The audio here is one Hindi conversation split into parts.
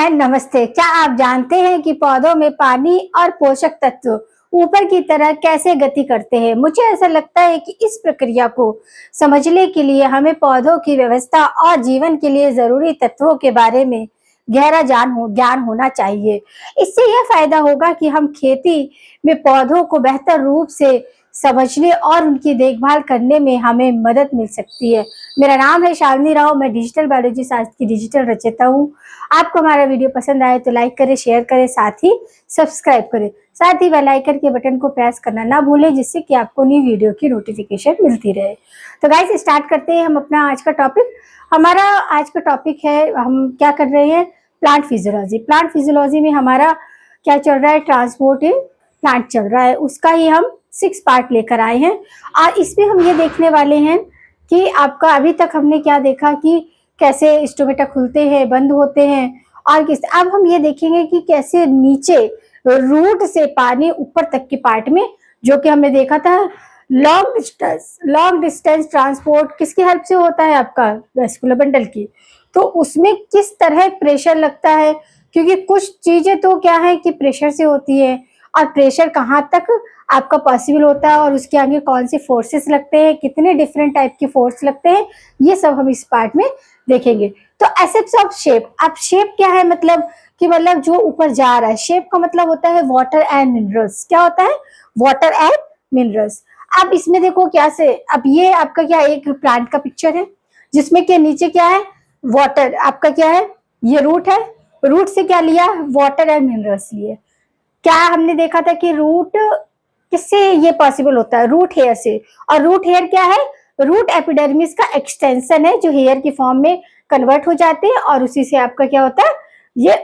एंड नमस्ते। क्या आप जानते हैं कि पौधों में पानी और पोषक तत्व ऊपर की तरह कैसे गति करते हैं? मुझे ऐसा लगता है कि इस प्रक्रिया को समझने के लिए हमें पौधों की व्यवस्था और जीवन के लिए जरूरी तत्वों के बारे में गहरा ज्ञान होना चाहिए। इससे यह फायदा होगा कि हम खेती में पौधों को बेहतर रूप से समझने और उनकी देखभाल करने में हमें मदद मिल सकती है। मेरा नाम है शालिनी राव, मैं डिजिटल बायोलॉजी शास्त्र की डिजिटल रचयिता हूँ। आपको हमारा वीडियो पसंद आए तो लाइक करें, शेयर करें, साथ ही सब्सक्राइब करें। साथ ही बेल आइकन के बटन को प्रेस करना ना भूलें, जिससे कि आपको नई वीडियो की नोटिफिकेशन मिलती रहे। तो गाइस, स्टार्ट करते हैं हम अपना आज का टॉपिक। हमारा आज का टॉपिक है, हम क्या कर रहे हैं, प्लांट फिजियोलॉजी। प्लांट फिजियोलॉजी में हमारा क्या चल रहा है, ट्रांसपोर्ट इन प्लांट चल रहा है। उसका ही हम 6 पार्ट लेकर आए हैं और इसमें हम ये देखने वाले हैं कि आपका अभी तक हमने क्या देखा कि कैसे स्टोमेटा खुलते हैं, बंद होते हैं और किस। अब हम ये देखेंगे कि कैसे नीचे रूट से पानी ऊपर तक के पार्ट में, जो कि हमने देखा था लॉन्ग डिस्टेंस ट्रांसपोर्ट किसकी हेल्प से होता है, आपका वेस्कुलर बंडल की। तो उसमें किस तरह प्रेशर लगता है, क्योंकि कुछ चीजें तो क्या है कि प्रेशर से होती है और प्रेशर कहाँ तक आपका पॉसिबल होता है और उसके आगे कौन से फोर्सेस लगते हैं, कितने डिफरेंट टाइप के फोर्स लगते हैं, ये सब हम इस पार्ट में देखेंगे। तो एसेप्स ऑफ शेप। अब शेप क्या है, मतलब कि मतलब जो ऊपर जा रहा है। शेप का मतलब होता है वाटर एंड मिनरल्स। क्या होता है, वाटर एंड मिनरल्स। अब इसमें देखो क्या से, अब ये आपका क्या एक प्लांट का पिक्चर है जिसमें के नीचे क्या है, वाटर। आपका क्या है, ये रूट है। रूट से क्या लिया, वाटर एंड मिनरल्स लिए। क्या हमने देखा था कि रूट किससे ये पॉसिबल होता है, रूट हेयर से। और रूट हेयर क्या है, रूट एपिडर्मिस का एक्सटेंशन है जो हेयर की फॉर्म में कन्वर्ट हो जाते हैं और उसी से आपका क्या होता है ये।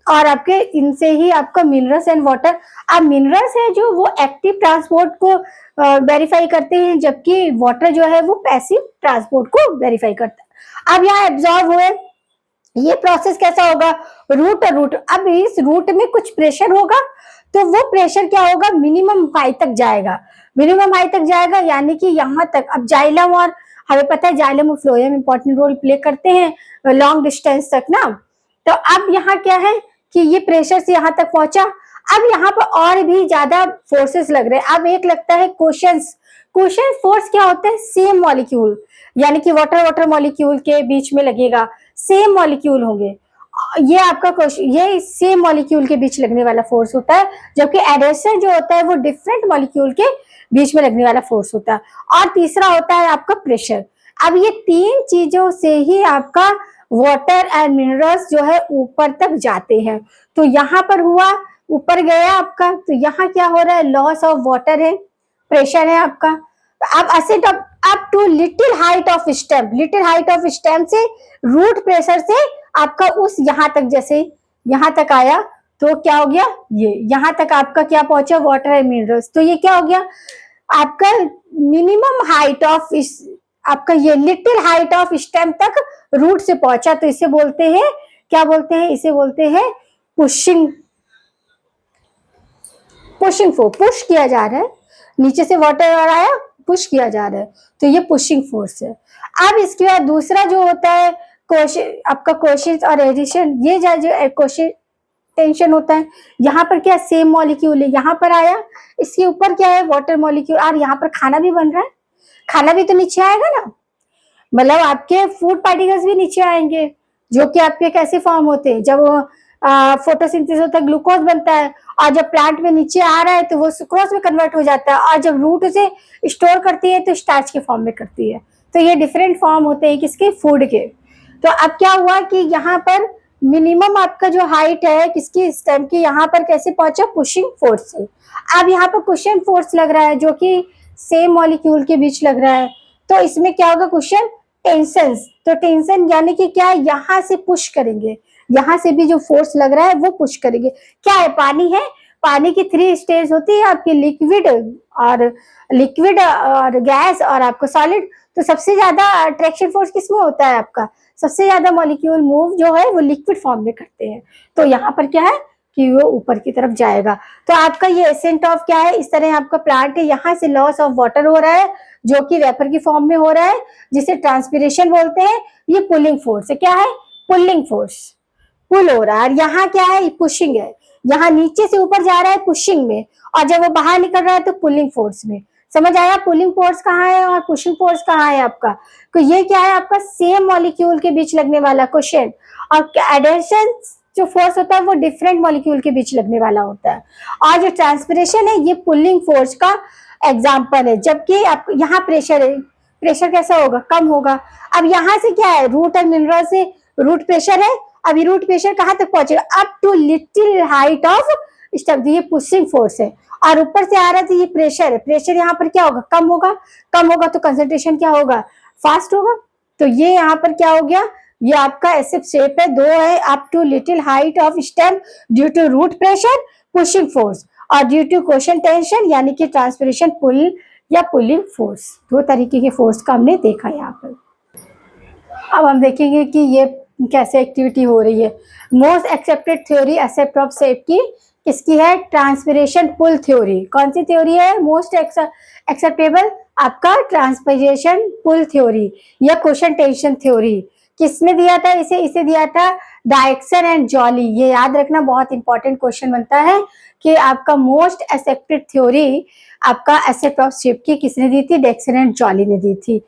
और आपके इनसे ही आपका मिनरल्स एंड वाटर। अब मिनरल्स है जो वो एक्टिव ट्रांसपोर्ट को वेरीफाई करते हैं, जबकि वाटर जो है वो पैसिव ट्रांसपोर्ट को वेरीफाई करता है। अब यहाँ एब्जॉर्ब हुए, ये प्रोसेस कैसा होगा, रूट और रूट। अब इस रूट में कुछ प्रेशर होगा, तो वो प्रेशर क्या होगा, मिनिमम हाई तक जाएगा। मिनिमम हाई तक जाएगा यानी कि यहाँ तक। अब जाइलम, और हमें पता है जाइलम और फ्लोएम इंपॉर्टेंट रोल प्ले करते हैं लॉन्ग डिस्टेंस तक ना। तो अब यहाँ क्या है कि ये प्रेशर से यहाँ तक पहुंचा। अब यहाँ पर और भी ज्यादा फोर्सेस लग रहे हैं। अब एक लगता है क्वेश्चंस। क्वेश्चन फोर्स क्या होता है, सेम मॉलिक्यूल, यानी कि वाटर वाटर मॉलिक्यूल के बीच में लगेगा, सेम मॉलिक्यूल होंगे। ये आपका क्वेश्चन, ये सेम मॉलिक्यूल के बीच लगने वाला फोर्स होता है, जबकि एडेशन जो होता है वो डिफरेंट मॉलिक्यूल के बीच में लगने वाला फोर्स होता है। और तीसरा होता है आपका प्रेशर। अब ये तीन चीजों से ही आपका वाटर एंड मिनरल्स जो है ऊपर तक जाते हैं। तो यहाँ पर हुआ, ऊपर गया आपका, तो यहाँ क्या हो रहा है, लॉस ऑफ वाटर है, प्रेशर है आपका। अब ascent up to little height of stem. Little height of stem से रूट प्रेशर से आपका उस यहाँ तक, जैसे यहाँ तक आया तो क्या हो गया, ये यहाँ तक आपका क्या पहुंचा, वाटर एंड मिनरल्स। तो ये क्या हो गया आपका मिनिमम हाइट ऑफ, आपका ये लिटिल हाइट ऑफ स्टेम तक रूट से पहुंचा। तो इसे बोलते हैं, क्या बोलते हैं, इसे बोलते हैं पुशिंग। पुशिंग फोर्स, पुश किया जा रहा है, नीचे से वाटर और आया, पुश किया जा रहा है, तो ये पुशिंग फोर्स है। अब इसके बाद दूसरा जो होता है आपका कोशिश और एडिशन। ये जो कोशिश टेंशन होता है, यहाँ पर क्या सेम मॉलिक्यूल है, यहाँ पर आया, इसके ऊपर क्या है वाटर मॉलिक्यूल, और यहाँ पर खाना भी बन रहा है। खाना भी तो नीचे आएगा ना, मतलब आपके फूड पार्टिकल्स भी नीचे आएंगे, जो कि आपके कैसे फॉर्म होते हैं, जब फोटोसिंथेसिस होता है, ग्लूकोज बनता है, और जब प्लांट में नीचे आ रहा है तो वो सुक्रोज में कन्वर्ट हो जाता है, और जब रूट उसे स्टोर करती है तो स्टार्च के फॉर्म में करती है। तो ये डिफरेंट फॉर्म होते हैं किसके, फूड के। तो अब क्या हुआ कि यहाँ पर मिनिमम आपका जो हाइट है किसकी, स्टेम की, यहाँ पर कैसे पहुंचा, पुशिंग फोर्स से। अब यहाँ पर कुशन फोर्स लग रहा है जो कि सेम मॉलिक्यूल के बीच लग रहा है। तो इसमें क्या होगा, कुशन टेंशन। तो टेंशन यानी कि क्या, यहाँ से पुश करेंगे, यहाँ से भी जो फोर्स लग रहा है वो पुश करेंगे। क्या है, पानी है, पानी की 3 स्टेज होती है आपकी, लिक्विड और गैस और आपको सॉलिड। तो सबसे ज्यादा अट्रैक्शन फोर्स किसमें होता है आपका, सबसे ज्यादा मॉलिक्यूल मूव जो है वो लिक्विड फॉर्म में करते हैं। तो यहाँ पर क्या है कि वो ऊपर की तरफ जाएगा। तो आपका ये एसेंट ऑफ क्या है, इस तरह आपका प्लांट है, यहाँ से लॉस ऑफ वाटर हो रहा है जो कि वेपर की फॉर्म में हो रहा है, जिसे ट्रांसपिरेशन बोलते हैं। ये पुलिंग फोर्स है, क्या है, पुलिंग फोर्स। पुल हो रहा है, और यहाँ क्या है, पुशिंग है, यहाँ नीचे से ऊपर जा रहा है पुशिंग में, और जब वो बाहर निकल रहा है तो पुलिंग फोर्स में। समझ आया, पुलिंग फोर्स कहाँ है और पुशिंग फोर्स कहाँ है आपका। तो ये क्या है आपका, सेम मॉलिक्यूल के बीच लगने वाला क्वेश्चन, और एडेशन जो फोर्स होता है वो डिफरेंट मॉलिक्यूल के बीच लगने वाला होता है, और जो ट्रांसपिरेशन है ये पुलिंग फोर्स का एग्जाम्पल है। जबकि आप यहाँ प्रेशर है, प्रेशर कैसा होगा, कम होगा। अब यहाँ से क्या है, रूट और मिनरल से रूट प्रेशर है, अभी रूट प्रेशर कहाँ तक पहुंचेगा, up to little height of stem, ये पुशिंग फोर्स है, और ऊपर से आ रहा है तो ये प्रेशर है, प्रेशर यहाँ पर क्या होगा, कम होगा, कम होगा तो कंसंट्रेशन क्या होगा, फास्ट होगा। तो ये यहाँ पर क्या हो गया, ये आपका ऐसे शेप है, दो है, up to little height of stem due to root pressure pushing force, और ड्यू टू क्वेश्चन टेंशन यानी कि ट्रांसपिरेशन पुल या पुलिंग फोर्स। दो तरीके के फोर्स का हमने देखा यहाँ पर। अब हम देखेंगे कि ये कैसे एक्टिविटी हो रही है। Most accepted theory except of shape की किसकी है, ट्रांसपिरेशन पुल थ्योरी। कौन सी थ्योरी है मोस्ट एक्सेप्टेबल, आपका ट्रांसपिरेशन पुल थ्योरी या क्वेश्चन टेंशन थ्योरी। किसने दिया था इसे, इसे दिया था डायक्सन एंड जॉली। ये याद रखना, बहुत इंपॉर्टेंट क्वेश्चन बनता है कि आपका मोस्ट एक्सेप्टेड थ्योरी आपका एक्सेप्ट ऑफ शेप की किसने दी थी, डायक्सन एंड जॉली ने दी थी।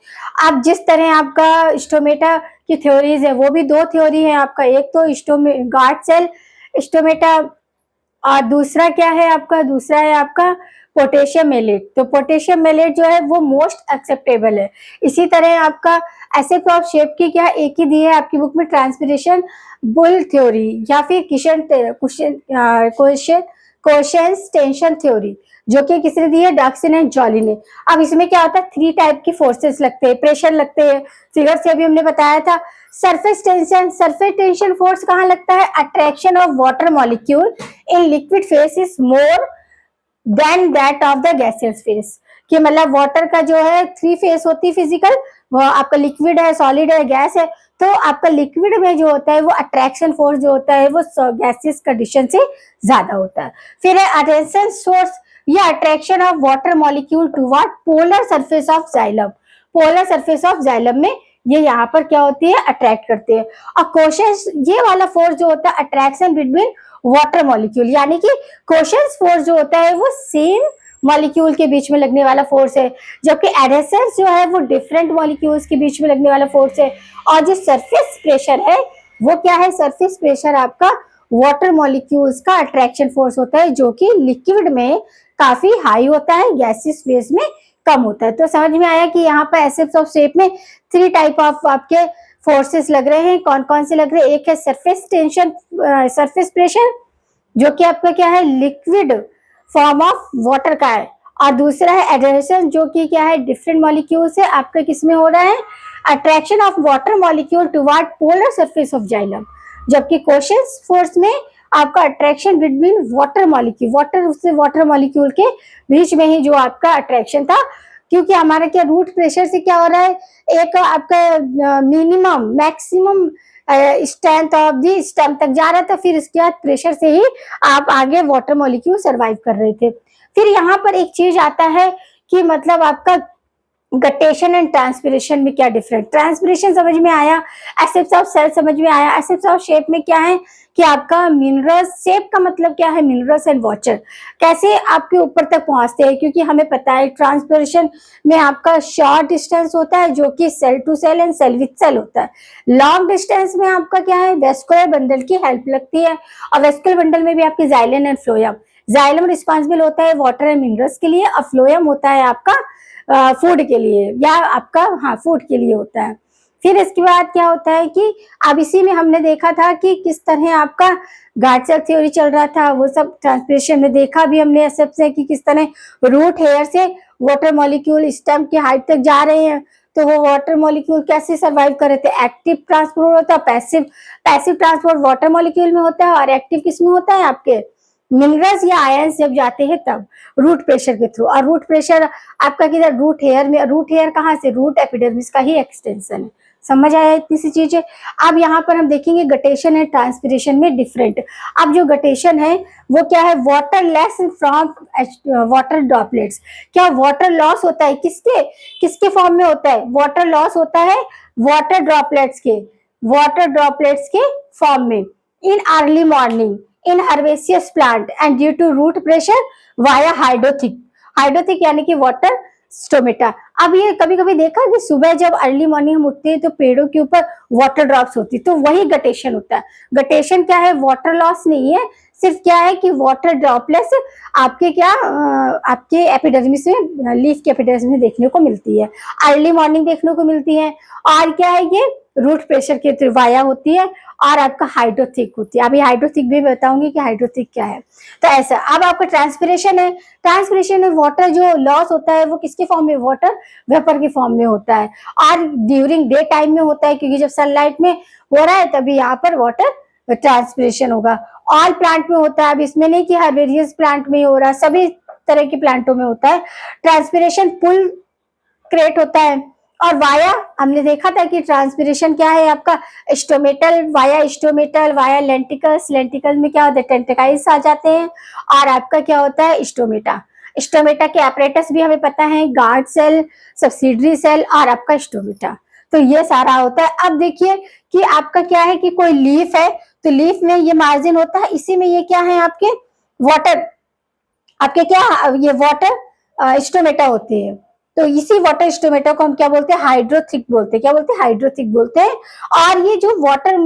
अब जिस तरह आपका स्टोमेटा की थ्योरीज है, वो भी दो थ्योरी है आपका, एक तो गार्ड सेल स्टोमेटा, और दूसरा क्या है आपका, दूसरा है आपका पोटेशियम मेलेट। तो पोटेशियम मेलेट जो है वो मोस्ट एक्सेप्टेबल है। इसी तरह आपका एसेप्ट ऑफ शेप की क्या एक ही दी है आपकी बुक में, ट्रांसपिरेशन बुल थ्योरी या फिर क्वेश्चन टेंशन थ्योरी, जो कि किसने दी है, डायक्सन एंड जॉली ने। अब इसमें क्या होता है, थ्री टाइप की फोर्सेस लगते हैं, प्रेशर लगते हैं, फिगर से अभी हमने बताया था। सरफेस टेंशन फोर्स कहाँ लगता है, attraction of water molecule in liquid phase is more than that of the gaseous face. कि मतलब वाटर का जो है थ्री फेस होती है फिजिकल, वो आपका लिक्विड है, सॉलिड है, गैस है। तो आपका लिक्विड में जो होता है वो अट्रैक्शन फोर्स जो होता है वो गैसियस कंडीशन से ज्यादा होता है। फिर है अटेंशन सोर्स या attraction of water molecule toward polar surface of xylem. Polar surface of xylem में ये यहाँ पर क्या होती है, अट्रैक्ट करते हैं। और क्वेश्चन ये वाला फोर्स जो होता है अट्रैक्शन बिटवीन वाटर मॉलिक्यूल, यानी कि क्वेश्चन फोर्स जो होता है वो सेम मॉलिक्यूल के बीच में लगने वाला फोर्स है, जबकि एडेसेंस जो है वो डिफरेंट मॉलिक्यूल्स के बीच में लगने वाला फोर्स है। और जो सरफेस प्रेशर है वो क्या है, सरफेस प्रेशर आपका वाटर मॉलिक्यूल्स का अट्रैक्शन फोर्स होता है, जो कि लिक्विड में काफी हाई होता है, गैसियस फेज में कम होता है। तो समझ में आया कि यहाँ पर एसेप्स ऑफ शेप में थ्री टाइप ऑफ आपके फोर्सेस लग रहे हैं। कौन कौन से लग रहे हैं, एक है सरफेस टेंशन, सरफेस प्रेशर जो कि आपका क्या है, लिक्विड फॉर्म ऑफ वाटर का है, और दूसरा है एडहेशन जो कि क्या है, डिफरेंट मॉलिक्यूल से आपका किसमें हो रहा है, attraction of water molecule toward polar surface of xylem. जबकि क्वेश्चन फोर्स में आपका attraction between water molecule, water molecule के बीच में ही जो आपका अट्रैक्शन था, क्योंकि हमारा क्या रूट प्रेशर से क्या हो रहा है, एक आपका minimum maximum strength of the stem तक जा रहा था, फिर इसके बाद प्रेशर से ही आप आगे वाटर मॉलिक्यूल सरवाइव कर रहे थे। फिर यहाँ पर एक चीज आता है कि मतलब आपका गटेशन एंड ट्रांसपिरेशन में क्या डिफरेंट, ट्रांसपिरेशन समझ में आया, एसेप्स ऑफ सेल समझ में आया। एसेप्स ऑफ शेप में क्या है कि आपका मिनरल्स, शेप का मतलब क्या है, मिनरल्स एंड वाटर कैसे आपके ऊपर तक पहुंचते हैं, क्योंकि हमें पता है ट्रांसपिरेशन में आपका शॉर्ट डिस्टेंस होता है जो कि cell to cell and cell with cell होता है। लॉन्ग डिस्टेंस में आपका क्या है, वेस्कुलर बंडल की हेल्प लगती है, और वेस्कुलर बंडल में भी आपके xylem and phloem. Xylem responsible होता है वाटर एंड मिनरल्स के लिए, और फ्लोएम होता है आपका फूड के लिए, या आपका हाँ फूड के लिए होता है। फिर इसके बाद क्या होता है कि अब इसी में हमने देखा था कि किस तरह आपका गार्ड थ्योरी चल रहा था, वो सब ट्रांसपिरेशन में देखा भी हमने सबसे कि किस तरह रूट हेयर से वाटर मॉलिक्यूल स्टेम की हाइट तक जा रहे हैं। तो वो वाटर मॉलिक्यूल कैसे सरवाइव कर रहे थे, एक्टिव ट्रांसपोर्ट होता है, पैसिव ट्रांसपोर्ट वाटर मॉलिक्यूल में होता है, और एक्टिव किस में होता है, आपके मिनरल्स या आयंस जब जाते हैं तब रूट प्रेशर के थ्रू। और रूट प्रेशर आपका किधर, रूट हेयर में। रूट हेयर कहाँ से, रूट एपिडर्मिस का ही एक्सटेंशन है। समझ आया इतनी सी चीजें। अब यहाँ पर हम देखेंगे गटेशन एंड ट्रांसपिरेशन में डिफरेंट। अब जो गटेशन है वो क्या है, water less from water droplets. क्या वाटर लॉस होता है, किसके किसके फॉर्म में होता है, वाटर लॉस होता है वाटर ड्रॉपलेट्स के फॉर्म में। in early morning in herbaceous plant and due to root pressure via hydrothic यानी कि वाटर स्टोमेटा। अब ये कभी कभी देखा कि सुबह जब अर्ली मॉर्निंग हम उठते हैं तो पेड़ों के ऊपर वाटर ड्रॉप्स होती, तो वही गटेशन होता है। गटेशन क्या है? वाटर लॉस नहीं है, सिर्फ क्या है कि वाटर ड्रॉपलेट्स आपके क्या आपके एपिडर्मिस में, लीफ के एपिडर्मिस में देखने को मिलती है, अर्ली मॉर्निंग देखने को मिलती है। और क्या है? ये रूट प्रेशर के थ्रू वाया होती है और आपका हाइड्रोथिक होती है। अभी हाइड्रोथिक भी बताऊंगी कि हाइड्रोथिक क्या है। तो ऐसा अब आपका ट्रांसपिरेशन है। ट्रांसपिरेशन में वाटर जो लॉस होता है वो किसके फॉर्म में? वाटर वेपर के फॉर्म में होता है और ड्यूरिंग डे टाइम में होता है, क्योंकि जब सनलाइट में हो रहा है तभी यहाँ पर वाटर ट्रांसपिरेशन होगा। ऑल प्लांट में होता है, अब इसमें नहीं कि हर्बेरियस प्लांट में ही हो रहा है, सभी तरह के प्लांटों में होता है। ट्रांसपिरेशन पुल क्रिएट होता है। और वाया हमने देखा था कि ट्रांसपिरेशन क्या है आपका? स्टोमेटल वाया लेंटिकल्स, लेंटिकल में क्या होता है? टेंटिकल्स आ जाते हैं और आपका क्या होता है? स्टोमेटा। स्टोमेटा के अपरेटस भी हमें पता है, गार्ड सेल, सब्सिडरी सेल और आपका स्टोमेटा। तो ये सारा होता है। अब देखिए कि आपका क्या है कि कोई लीफ है तो लीफ में ये मार्जिन होता है, इसी में ये क्या है आपके? वाटर, आपके क्या ये वाटर स्टोमेटा होती है। तो इसी वाटर स्टोमेटा को हम क्या बोलते हैं? हाइड्रोथिक बोलते हैं। क्या बोलते हैं? हाइड्रोथिक बोलते हैं। और ये जो वाटर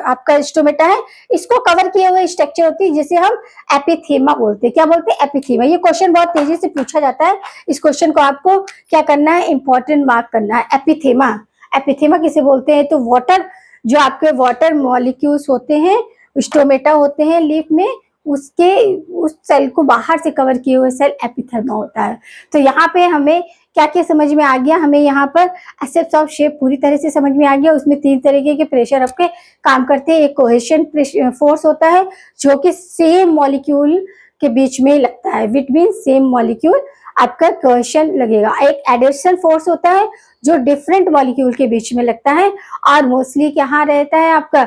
आपका स्टोमेटा है इसको कवर किए हुए स्ट्रक्चर होती है जिसे हम एपिथीमा बोलते हैं। क्या बोलते हैं? एपिथीमा। ये क्वेश्चन बहुत तेजी से पूछा जाता है, इस क्वेश्चन को आपको क्या करना है? इंपॉर्टेंट मार्क करना है। एपिथीमा, एपिथीमा किसे बोलते हैं? तो वाटर, जो आपके वाटर मॉलिक्यूल्स होते हैं, स्टोमेटा होते हैं लीफ में, उसके उस सेल को बाहर से कवर किए हुए सेल एपिथर्मा होता है। तो यहाँ पे हमें क्या क्या समझ में आ गया? हमें यहाँ पर एसेप्स ऑफ शेप पूरी तरह से समझ में आ गया। उसमें 3 तरीके के प्रेशर आपके काम करते हैं। एक कोहेशन फोर्स होता है जो कि सेम मॉलिक्यूल के बीच में लगता है, विच मीन सेम मॉलिक्यूल आपका कोहेशन लगेगा। एक एडिशनल फोर्स होता है जो डिफरेंट मॉलिक्यूल के बीच में लगता है और मोस्टली कहाँ रहता है आपका?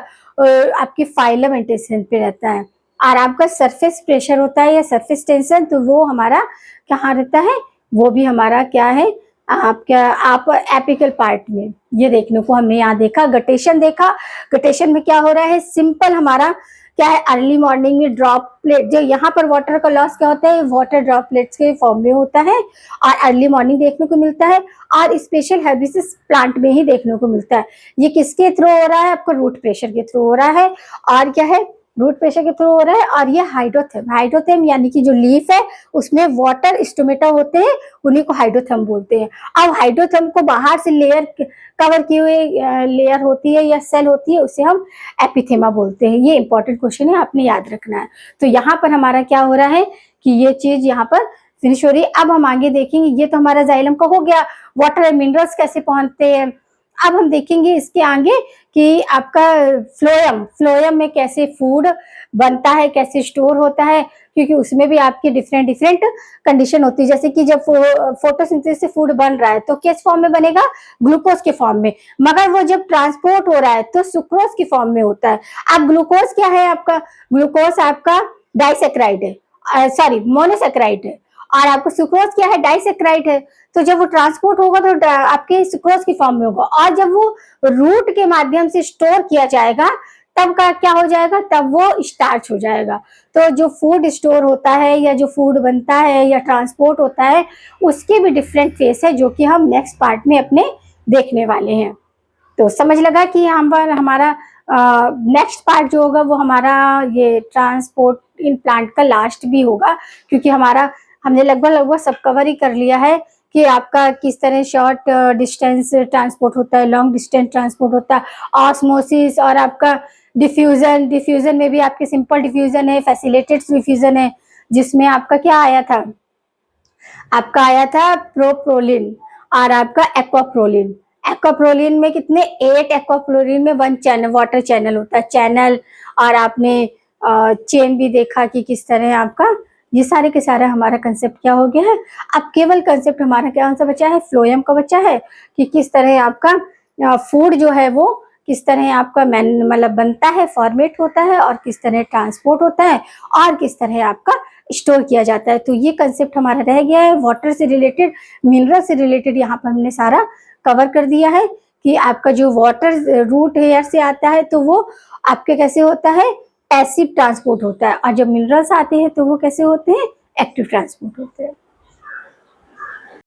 आपकी फाइलम इंटेंशन पे रहता है। और आपका सरफेस प्रेशर होता है या सरफेस टेंशन, तो वो हमारा कहाँ रहता है? वो भी हमारा क्या है आपका आप एपिकल पार्ट में। ये देखने को हमने यहाँ देखा, गटेशन देखा। गटेशन में क्या हो रहा है? सिंपल हमारा क्या है? अर्ली मॉर्निंग में ड्रॉपलेट, जो यहाँ पर वाटर का लॉस क्या होता है? वाटर ड्रॉपलेट्स के फॉर्म में होता है और अर्ली मॉर्निंग देखने को मिलता है और स्पेशल हर्बिसिस प्लांट में ही देखने को मिलता है। ये किसके थ्रू हो रहा है? आपका रूट प्रेशर के थ्रू हो रहा है। और क्या है? रूट प्रेशर के थ्रू हो रहा है। और ये हाइड्रोथर्म यानी कि जो लीफ है उसमें वाटर स्टोमेटा होते हैं, उन्हीं को हाइड्रोथर्म बोलते हैं। अब हाइड्रोथर्म को बाहर से लेयर कवर किए हुए लेयर होती है या सेल होती है, उसे हम एपिथेमा बोलते हैं। ये इंपॉर्टेंट क्वेश्चन है, आपने याद रखना है। तो यहाँ पर हमारा क्या हो रहा है कि ये चीज यहाँ पर फिनिश हो रही है। अब हम आगे देखेंगे, ये तो हमारा जाइलम का हो गया, वाटर एंड मिनरल्स कैसे पहुंचते हैं। अब हम देखेंगे इसके आगे कि आपका फ्लोएम में कैसे फूड बनता है, कैसे स्टोर होता है, क्योंकि उसमें भी आपकी डिफरेंट कंडीशन होती है। जैसे कि जब फोटोसिंथेसिस से फूड बन रहा है तो किस फॉर्म में बनेगा? ग्लूकोज के फॉर्म में। मगर वो जब ट्रांसपोर्ट हो रहा है तो सुक्रोज की फॉर्म में होता है। अब ग्लूकोज क्या है आपका? ग्लूकोज आपका डाइसेक्राइड है, सॉरी मोनोसेक्राइड है। और आपको सुक्रोज क्या है? डाइसेक्राइड है। तो जब वो ट्रांसपोर्ट होगा तो आपके सुक्रोज की फॉर्म में होगा, और जब वो रूट के माध्यम से स्टोर किया जाएगा तब का क्या हो जाएगा? तब वो स्टार्च हो जाएगा। तो जो फूड स्टोर होता है या जो फूड बनता है या ट्रांसपोर्ट होता है, उसके भी डिफरेंट फेस है जो कि हम नेक्स्ट पार्ट में अपने देखने वाले हैं। तो समझ लगा कि यहाँ पर हमारा नेक्स्ट पार्ट जो होगा वो हमारा ये ट्रांसपोर्ट इन प्लांट का लास्ट भी होगा, क्योंकि हमने लगभग सब कवर ही कर लिया है कि आपका किस तरह शॉर्ट डिस्टेंस ट्रांसपोर्ट होता है, लॉन्ग डिस्टेंस ट्रांसपोर्ट होता है, ऑस्मोसिस और आपका डिफ्यूजन में भी आपके सिंपल डिफ्यूजन है, फैसिलिटेड डिफ्यूजन है, जिसमें आपका क्या आया था? आपका आया था प्रोप्रोलिन और आपका एक्वाप्रोलिन। एक्वाप्रोलिन में कितने? 8 एक्वाप्रोलिन में 1 चैनल वाटर चैनल होता है, चैनल। और आपने चेन भी देखा कि किस तरह आपका ये सारे के सारा हमारा कंसेप्ट क्या हो गया है। अब केवल कंसेप्ट हमारा क्या सा बचा है? फ्लोएम का बचा है कि किस तरह आपका फूड जो है वो किस तरह आपका मतलब बनता है, फॉर्मेट होता है, और किस तरह ट्रांसपोर्ट होता है, और किस तरह आपका स्टोर किया जाता है। तो ये कंसेप्ट हमारा रह गया है। वाटर से रिलेटेड, मिनरल से रिलेटेड यहाँ पर हमने सारा कवर कर दिया है कि आपका जो वाटर रूट हेयर से आता है तो वो आपके कैसे होता है, पैसिव ट्रांसपोर्ट होता है, और जब मिनरल्स आते हैं तो वो कैसे होते हैं, एक्टिव ट्रांसपोर्ट होते हैं।